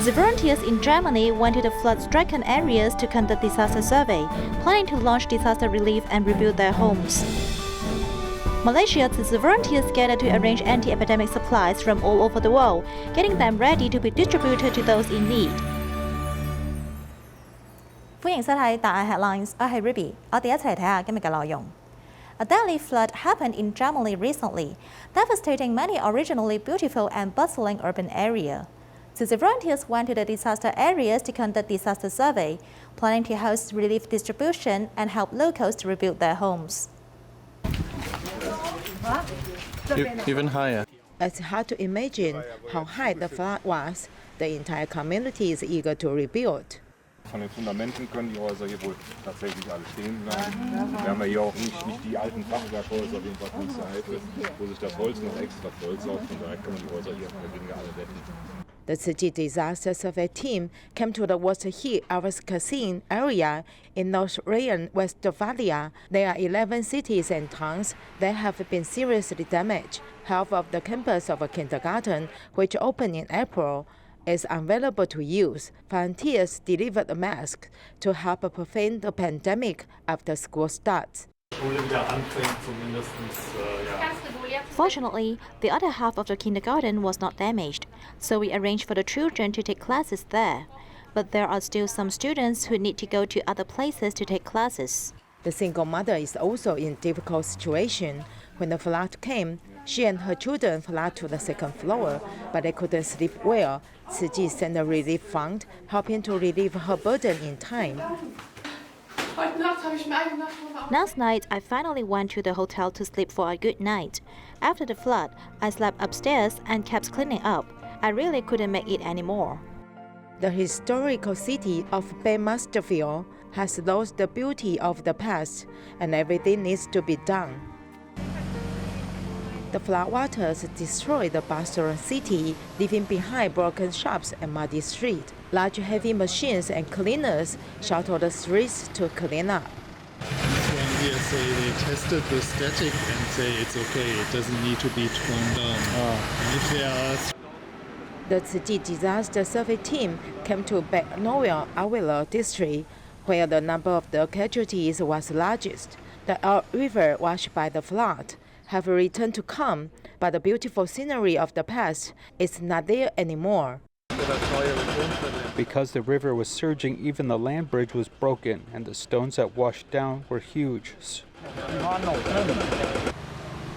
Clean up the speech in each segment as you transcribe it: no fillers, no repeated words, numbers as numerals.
Tzu volunteers in Germany went to the flood-stricken areas to conduct disaster survey, planning to launch disaster relief and rebuild their homes. Malaysia, Tzu volunteers gathered to arrange anti-epidemic supplies from all over the world, getting them ready to be distributed to those in need. 歡迎收睇大亞 Headlines， 我係 Ruby， 我哋一齊睇下今日嘅內容。A deadly flood happened in Germany recently, devastating many originally beautiful and bustling urban areas. Tzu volunteers went to the disaster areas to conduct disaster survey, planning to host relief distribution and help locals to rebuild their homes. Even higher. It's hard to imagine how high the flood was. The entire community is eager to rebuild. Von den Fundamenten können die Häuser hier wohl tatsächlich alle stehen bleiben. Wir haben ja hier auch nicht die alten Fachwerkhäuser wie in Bad Münstereifel, wo sich das Holz noch extra vollsaugt. Von daher können die Häuser hier weniger alle retten. The Tzu Chi disaster survey team came to the worst hit Avascasin area in North Rhine-Westphalia. There are 11 cities and towns that have been seriously damaged. Half of the campus of a kindergarten, which opened in April, is unavailable to use. Volunteers delivered masks to help prevent the pandemic after school starts. Fortunately, the other half of the kindergarten was not damaged, so we arranged for the children to take classes there. But there are still some students who need to go to other places to take classes. The single mother is also in a difficult situation. When the flood came, she and her children fled to the second floor, but they couldn't sleep well. Tzu Chi sent a relief fund, helping to relieve her burden in time. Last night, I finally went to the hotel to sleep for a good night. After the flood, I slept upstairs and kept cleaning up. I really couldn't make it anymore. The historical city of Masterfield has lost the beauty of the past, and everything needs to be done. The floodwaters destroyed the bustling city, leaving behind broken shops and muddy streets. Large heavy machines and cleaners shuttled the streets to clean up. When here say they tested the static and say it's okay, it doesn't need to be torn down. And if there are... The Tzu Chi disaster survey team came to Noel Avila district, where the number of the casualties was largest. The river washed by the flood have returned to calm, but the beautiful scenery of the past is not there anymore. Because the river was surging, even the land bridge was broken, and the stones that washed down were huge.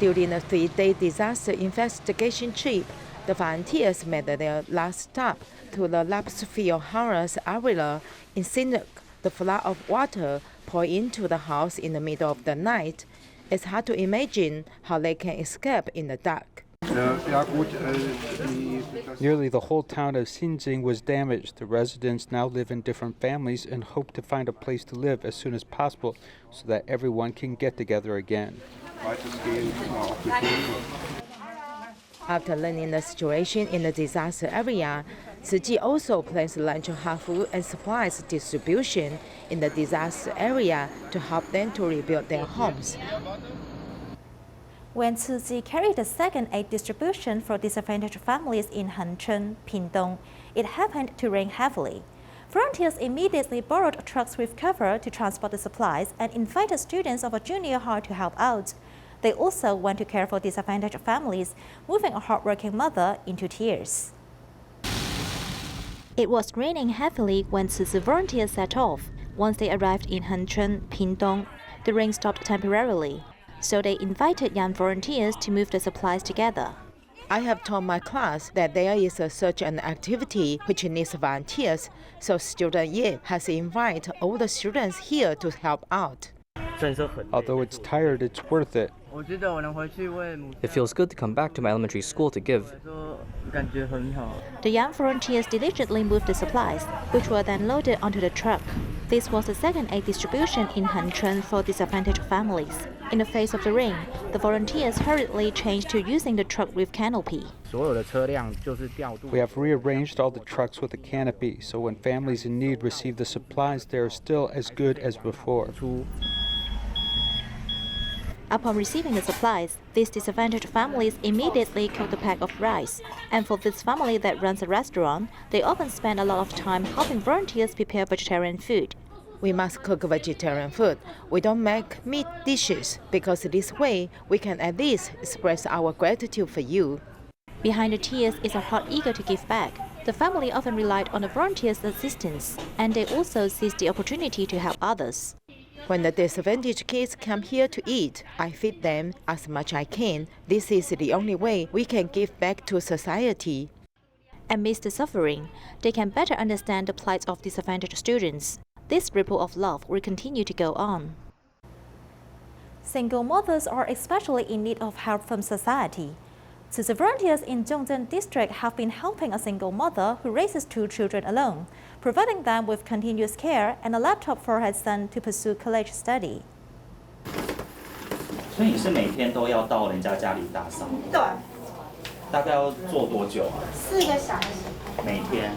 During a 3-day disaster investigation trip, the volunteers made their last stop to the Lapsfield Harris area in Sinnock. The flood of water poured into the house in the middle of the night. It's hard to imagine how they can escape in the dark. Nearly the whole town of Sinjing was damaged. The residents now live in different families and hope to find a place to live as soon as possible so that everyone can get together again. After learning the situation in the disaster area, Tzu Chi also plans to launch food and supplies distribution in the disaster area to help them to rebuild their homes. When Tzu Chi carried the second aid distribution for disadvantaged families in Hancheng, Pingtung, it happened to rain heavily. Volunteers immediately borrowed trucks with cover to transport the supplies and invited students of a junior high to help out. They also went to care for disadvantaged families, moving a hardworking mother into tears. It was raining heavily when Tzu volunteers set off. Once they arrived in Hancheng, Pingtung, the rain stopped temporarily, so they invited young volunteers to move the supplies together. I have told my class that there is such an activity which needs volunteers, so student Ye has invited all the students here to help out. Although it's tired, it's worth it. It feels good to come back to my elementary school to give. The young volunteers diligently moved the supplies, which were then loaded onto the truck. This was the second aid distribution in Hancheng for disadvantaged families. In the face of the rain, the volunteers hurriedly changed to using the truck with canopy. We have rearranged all the trucks with a canopy, so when families in need receive the supplies, they are still as good as before. Upon receiving the supplies, these disadvantaged families immediately cook the pack of rice. And for this family that runs a restaurant, they often spend a lot of time helping volunteers prepare vegetarian food. We must cook vegetarian food. We don't make meat dishes because this way we can at least express our gratitude for you. Behind the tears is a heart eager to give back. The family often relied on the volunteers' assistance, and they also seized the opportunity to help others. When the disadvantaged kids come here to eat, I feed them as much as I can. This is the only way we can give back to society. Amidst the suffering, they can better understand the plight of disadvantaged students. This ripple of love will continue to go on. Single mothers are especially in need of help from society. Tzu Chi volunteers in Zhongzhen district have been helping a single mother who raises 2 children alone, providing them with continuous care and a laptop for her son to pursue college study. 所以你是每天都要到人家家里打扫？对。大概要做多久啊？4个小时。每天。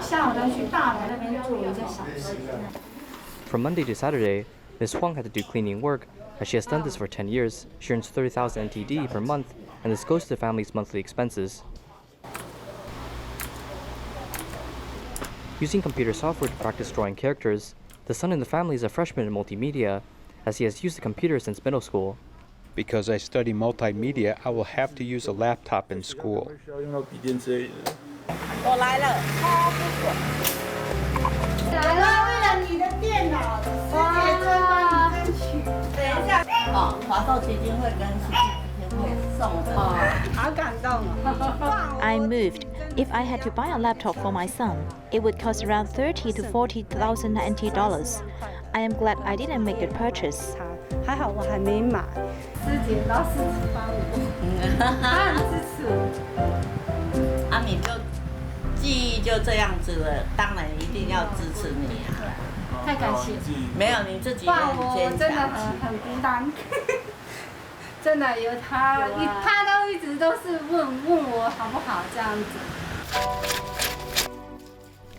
下午都去大门那边住1个小时。From Monday to Saturday, Ms. Huang had to do cleaning work. As she has done this for 10 years, she earns 30,000 NTD per month, and this goes to the family's monthly expenses. Using computer software to practice drawing characters, the son in the family is a freshman in multimedia, as he has used the computer since middle school. Because I study multimedia, I will have to use a laptop in school. I'm moved. If I had to buy a laptop for my son, it would cost around 30 to 40,000 NT dollars. I am glad I didn't make the purchase. 还好我还没买，师姐到4次帮我，他很支持我。啊，你就记忆就这样子了，当然一定要支持你啊！太感谢，没有你自己也很坚强。我真的很孤单，真的有他，他都一直都是问我好不好这样子。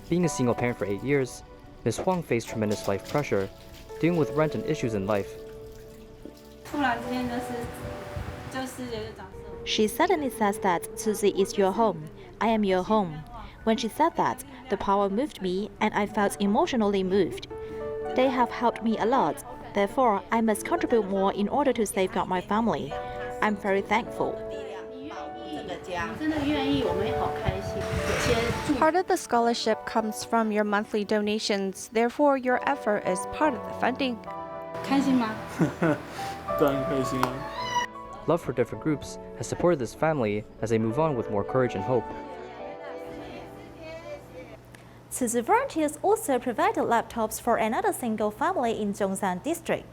Being a single parent for 8 years, Ms. Huang faced tremendous life pressure, dealing with rent and issues in life. 突然之间就是有一个角色。She suddenly says that Tzu Chi is your home. I am your home. When she said that, the power moved me and I felt emotionally moved. They have helped me a lot. Therefore, I must contribute more in order to safeguard my family. I'm very thankful. Part of the scholarship comes from your monthly donations. Therefore, your effort is part of the funding. 开心吗？当然开心啊。 Love for different groups has supported this family as they move on with more courage and hope. Tzu Chi volunteers also provided laptops for another single family in Zhongshan district.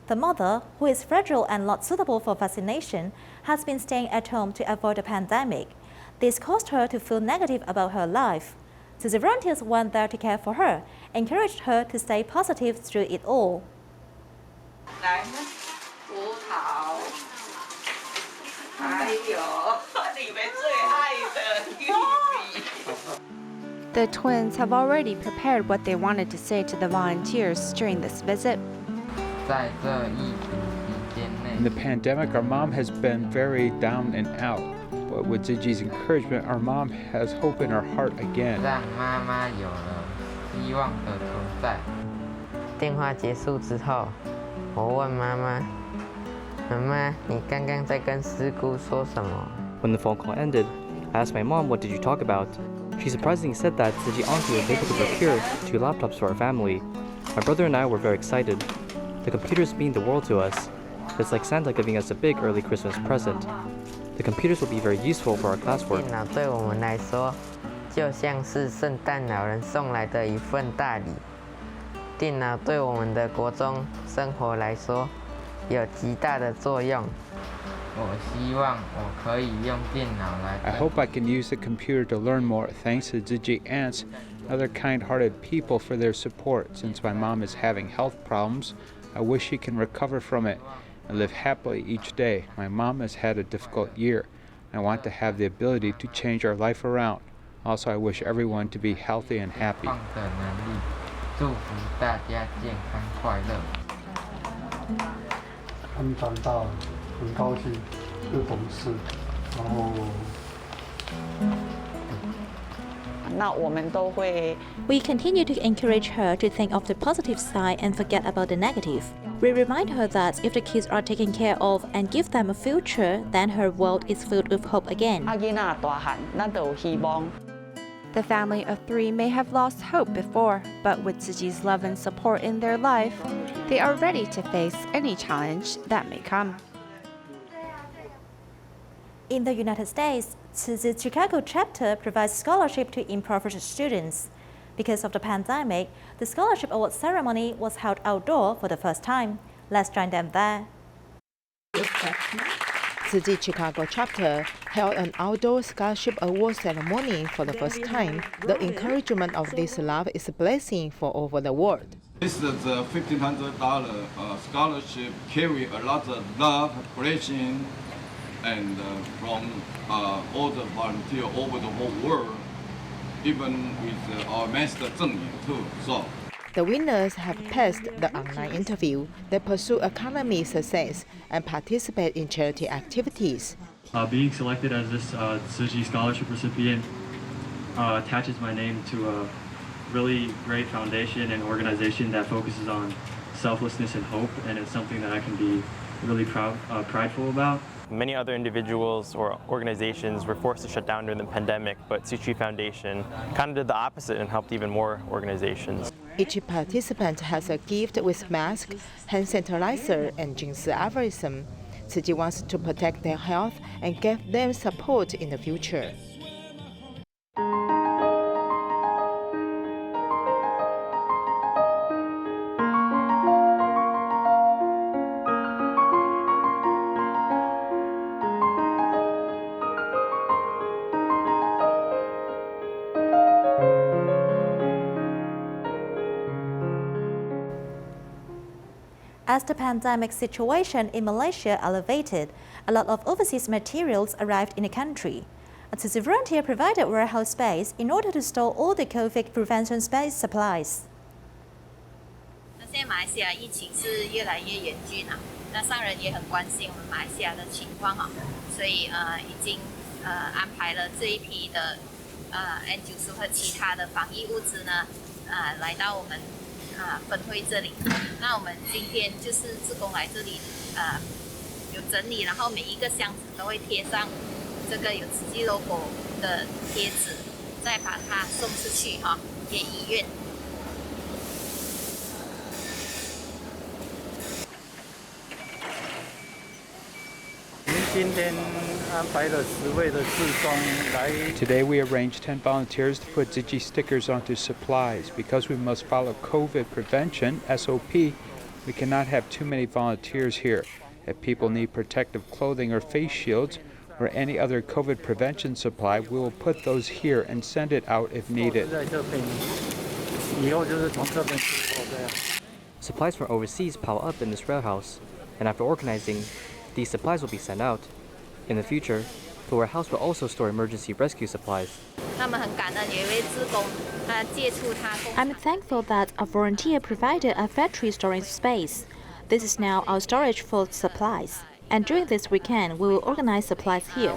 The mother, who is fragile and not suitable for vaccination, has been staying at home to avoid the pandemic. This caused her to feel negative about her life. Tzu Chi volunteers went there to care for her, encouraged her to stay positive through it all. 来，葡萄，还有你们最爱的玉米。 The twins have already prepared what they wanted to say to the volunteers during this visit. In the pandemic, our mom has been very down and out. But with Tzu Chi's encouragement, our mom has hope in her heart again. 让妈妈有了希望的存在。电话结束之后，我问妈妈：“妈妈，你刚刚在跟师姑说什么？” When the phone call ended, I asked my mom, what did you talk about? She surprisingly said that Tzu Chi Auntie was able to procure 2 laptops for our family. My brother and I were very excited. The computers mean the world to us. It's like Santa giving us a big early Christmas present. The computers will be very useful for our classwork. 电脑对我们来说，就像是圣诞老人送来的一份大礼。电脑对我们的国中生活来说，有极大的作用。我希望我可以用电脑来。I hope I can use the computer to learn more. Thanks to Tzu Chi aunts and other kind-hearted people for their support. Since my mom is having health problems, I wish she can recover from it and live happily each day. My mom has had a difficult year. I want to have the ability to change our life around. Also, I wish everyone to be healthy and happy. 的能力，祝福大家健康快乐。他们长大了，很高兴，又懂事，然后。We continue to encourage her to think of the positive side and forget about the negative. We remind her that if the kids are taken care of and give them a future, then her world is filled with hope again. The family of 3 may have lost hope before, but with Tzu Chi's love and support in their life, they are ready to face any challenge that may come. In the United States, Tzu's Chicago chapter provides scholarship to impoverished students. Because of the pandemic, the scholarship award ceremony was held outdoor for the first time. Let's join them there. Tzu Chi Chicago chapter held an outdoor scholarship award ceremony for the first time. The encouragement of this love is a blessing for over the world. This is a $1,500 scholarship, carry a lot of love, blessing, and from all the volunteers over the whole world, even with our master Zheng Yin too. So the winners have passed the online interview. They pursue academic success and participate in charity activities. Being selected as this Tzu Chi scholarship recipient attaches my name to a really great foundation and organization that focuses on selflessness and hope, and it's something that I can be really prideful about. Many other individuals or organizations were forced to shut down during the pandemic, but Tzu Chi Foundation kind of did the opposite and helped even more organizations. Each participant has a gift with mask, hand sanitizer, and Jingsi algorithm. Tzu Chi wants to protect their health and give them support in the future. As the pandemic situation in Malaysia elevated, a lot of overseas materials arrived in the country. A Tzu volunteer provided warehouse space in order to store all the COVID prevention space supplies. 现在马来西亚疫情是越来越严峻啊，那商人也很关心我们马来西亚的情况啊，所以已经安排了这一批的N90和其他的防疫物资呢，来到我们分会这里。那我们今天就是志工来这里有整理，然后每一个箱子都会贴上这个有慈济 logo 的贴纸，再把它送出去给医院。Today we arranged 10 volunteers to put Tzu Chi stickers onto supplies. Because we must follow COVID prevention, SOP, we cannot have too many volunteers here. If people need protective clothing or face shields or any other COVID prevention supply, we will put those here and send it out if needed. Supplies from overseas pile up in this warehouse, and after organizing, these supplies will be sent out. In the future, the warehouse will also store emergency rescue supplies. I'm thankful that a volunteer provided a factory storage space. This is now our storage for supplies. And during this weekend, we will organize supplies here.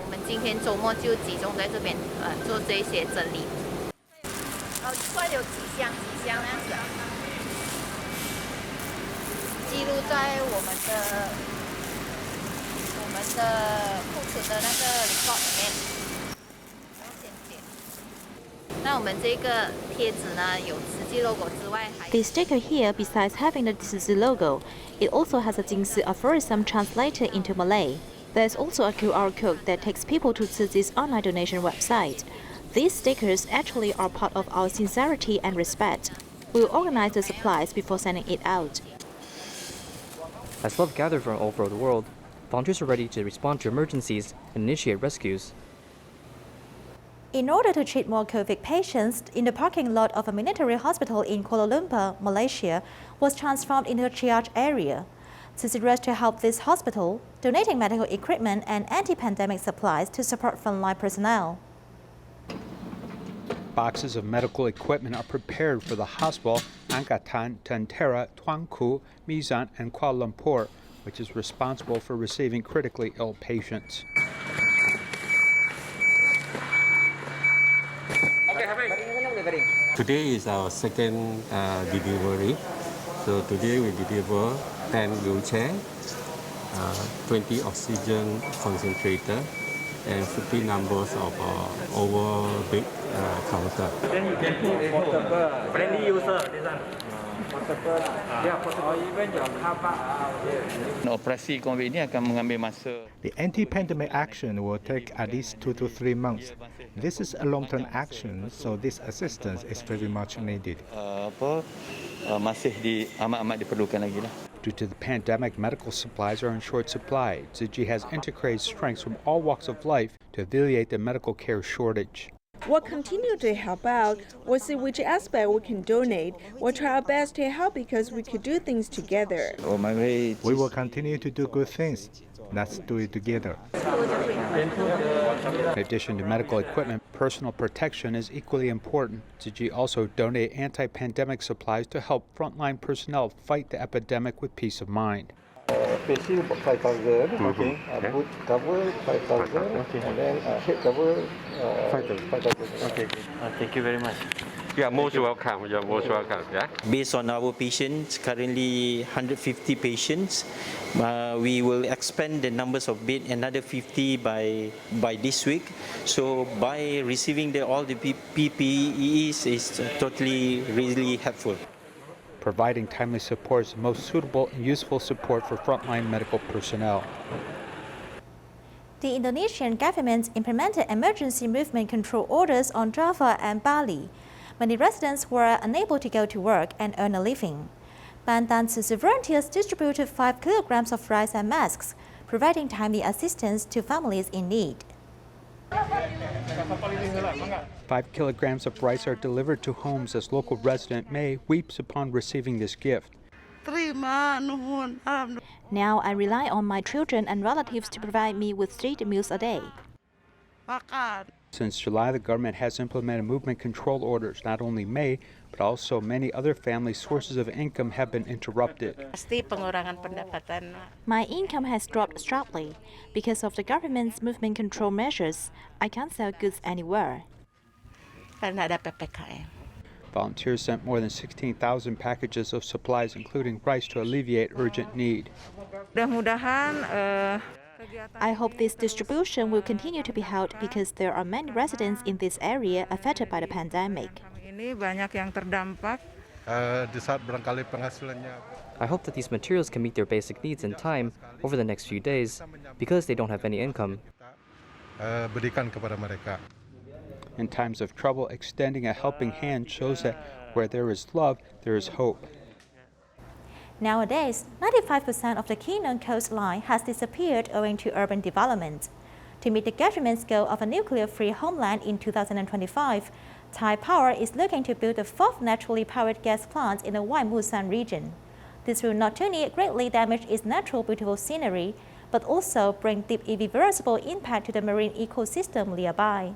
The sticker here, besides having the Tzu logo, it also has a Jingsi aphorism translated into Malay. There's also a QR code that takes people to Tzu's online donation website. These stickers actually are part of our sincerity and respect. We will organize the supplies before sending it out. As love gathered from all over the world, volunteers are ready to respond to emergencies and initiate rescues. In order to treat more COVID patients, in the parking lot of a military hospital in Kuala Lumpur, Malaysia, was transformed into a triage area. Tzu rushed to help this hospital, donating medical equipment and anti-pandemic supplies to support frontline personnel. Boxes of medical equipment are prepared for the hospital Angkatan Tentera, Tuanku, Mizan, and Kuala Lumpur, which is responsible for receiving critically ill patients. Today is our second delivery. So today we deliver 10 wheelchairs, 20 oxygen concentrator, and 50 numbers of over big counter. Then you can put portable, friendly user, this one. Portable, or even your car park. Operasi COVID ini akan mengambil masa. The anti-pandemic action will take at least 2 to 3 months. This is a long-term action, so this assistance is very much needed. Masih amat diperlukan lagi lah. Due to the pandemic, medical supplies are in short supply. Tzu Chi has integrated strengths from all walks of life to alleviate the medical care shortage. We'll continue to help out. We'll see which aspect we can donate. We'll try our best to help because we could do things together. We will continue to do good things. Let's do it together. In addition to medical equipment, personal protection is equally important. Tzu Chi also donated anti-pandemic supplies to help frontline personnel fight the epidemic with peace of mind. Facing 5,000, okay. Boot cover 5,000, okay. And then head cover 5,000. Okay. Thank you very much. You are most welcome. You are most welcome. Yeah. Based on our patients, currently 150 patients, we will expand the numbers of bed another 50 by this week. So by receiving all the PPEs is totally really helpful. Providing timely support is the most suitable and useful support for frontline medical personnel. The Indonesian government implemented emergency movement control orders on Java and Bali. Many residents were unable to go to work and earn a living. Bandan Tzu volunteers distributed 5 kilograms of rice and masks, providing timely assistance to families in need. 5 kilograms of rice are delivered to homes as local resident May weeps upon receiving this gift. Now I rely on my children and relatives to provide me with 3 meals a day. Since July, the government has implemented movement control orders. Not only May, but also many other family sources of income have been interrupted. My income has dropped sharply. Because of the government's movement control measures, I can't sell goods anywhere. Volunteers sent more than 16,000 packages of supplies, including rice, to alleviate urgent need. I hope this distribution will continue to be held because there are many residents in this area affected by the pandemic. I hope that these materials can meet their basic needs in time over the next few days because they don't have any income. In times of trouble, extending a helping hand shows that where there is love, there is hope. Nowadays, 95% of the Kinong coastline has disappeared owing to urban development. To meet the government's goal of a nuclear-free homeland in 2025, Thai Power is looking to build a 4th naturally powered gas plant in the Waimusan region. This will not only greatly damage its natural beautiful scenery, but also bring deep irreversible impact to the marine ecosystem nearby.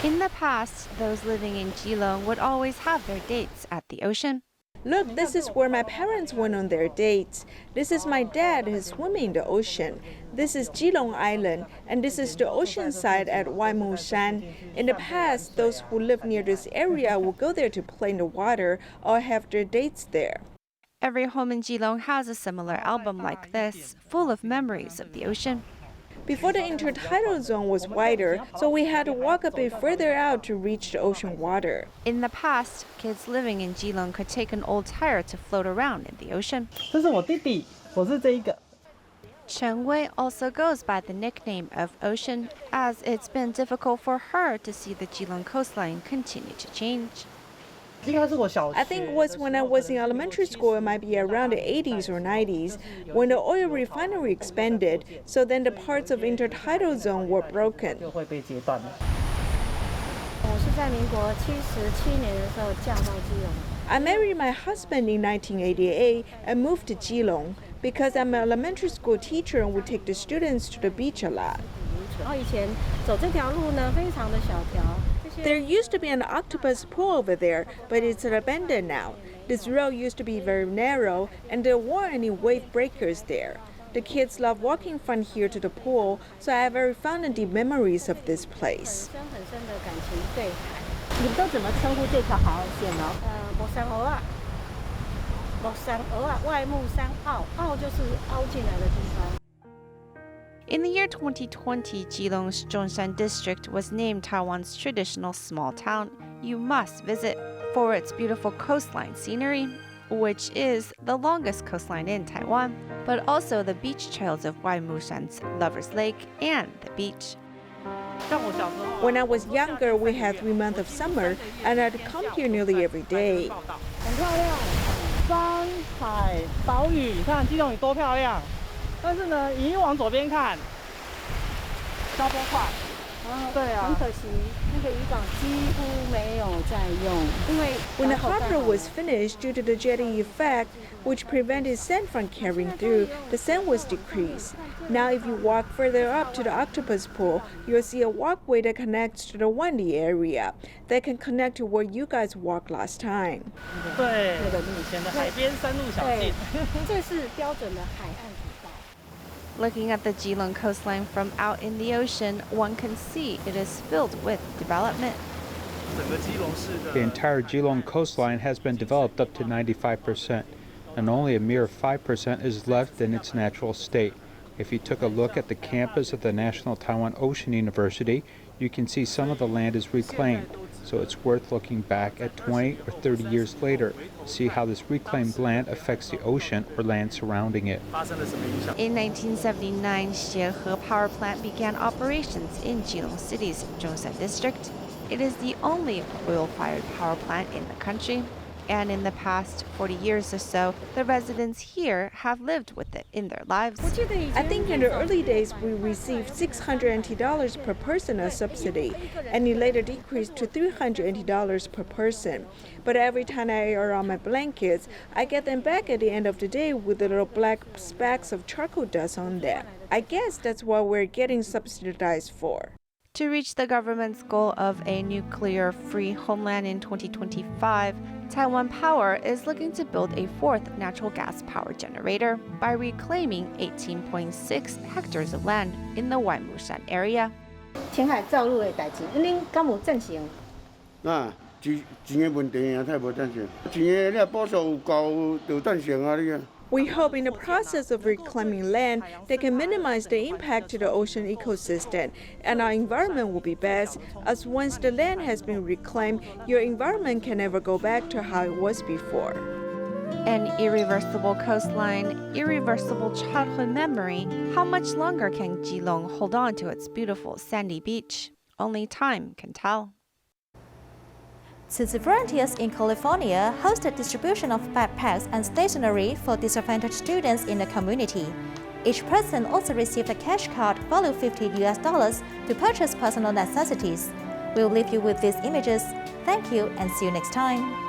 In the past, those living in Geelong would always have their dates at the ocean. Look, this is where my parents went on their dates. This is my dad who's swimming in the ocean. This is Geelong Island, and this is the ocean side at Waimusan. In the past, those who live near this area would go there to play in the water or have their dates there. Every home in Geelong has a similar album like this, full of memories of the ocean. Before the intertidal zone was wider, so we had to walk a bit further out to reach the ocean water. In the past, kids living in Geelong could take an old tire to float around in the ocean. Chen Wei also goes by the nickname of Ocean, as it's been difficult for her to see the Geelong coastline continue to change. I think it was when I was in elementary school, it might be around the 80s or 90s, when the oil refinery expanded, so then the parts of intertidal zone were broken. I married my husband in 1988 and moved to Geelong because I'm an elementary school teacher and would take the students to the beach a lot. There used to be an octopus pool over there, but it's abandoned now. This road used to be very narrow and there weren't any wave breakers there. The kids love walking from here to the pool, so I have very fond and deep memories of this place. 你们都怎么称呼这条海岸线呢？木山河啊，木山河啊，外木山澳，澳就是凹进来的地方。 In the year 2020, Keelung's Zhongshan district was named Taiwan's traditional small town you must visit for its beautiful coastline scenery, which is the longest coastline in Taiwan, but also the beach trails of Waimushan's Lover's Lake and the beach. When I was younger, we had 3 months of summer, and I'd come here nearly every day. 很漂亮，山海岛屿，你看基隆屿多漂亮。但是呢，你往左边看，消波块。对啊，很可惜，那个渔港几乎没有在用，因为 When the harbor was finished, due to the jetty effect, which prevented sand from carrying through, the sand was decreased. Now, if you walk further up to the octopus pool, you'll see a walkway that connects to the Wendy area that can connect to where you guys walked last time. 对，那个是以前的海边山路小径。这是标准的海岸古道。 Looking at the Keelung coastline from out in the ocean, one can see it is filled with development. The entire Keelung coastline has been developed up to 95%, and only a mere 5% is left in its natural state. If you took a look at the campus of the National Taiwan Ocean University, you can see some of the land is reclaimed, so it's worth looking back at 20 or 30 years later to see how this reclaimed land affects the ocean or land surrounding it. In 1979, Xiehe Power Plant began operations in Keelung City's Zhongshan district. It is the only oil-fired power plant in the country, and in the past 40 years or so, the residents here have lived with it in their lives. I think in the early days we received $600 per person as subsidy, and it later decreased to $300 per person. But every time I air on my blankets, I get them back at the end of the day with the little black specks of charcoal dust on them. I guess that's what we're getting subsidized for. To reach the government's goal of a nuclear-free homeland in 2025, Taiwan Power is looking to build a 4th natural gas power generator by reclaiming 18.6 hectares of land in the Waimushan area. 填海造陆的代志，恁敢有赞成？钱的问题啊，太无赞成。钱的你补助有够就赞成啊，你啊。 We hope in the process of reclaiming land, they can minimize the impact to the ocean ecosystem, and our environment will be best, as once the land has been reclaimed, your environment can never go back to how it was before. An irreversible coastline, irreversible childhood memory. How much longer can Keelung hold on to its beautiful sandy beach? Only time can tell. Tzu Chi volunteers in California hosted distribution of backpacks and stationery for disadvantaged students in the community. Each person also received a cash card valued $50 to purchase personal necessities. We'll leave you with these images. Thank you and see you next time.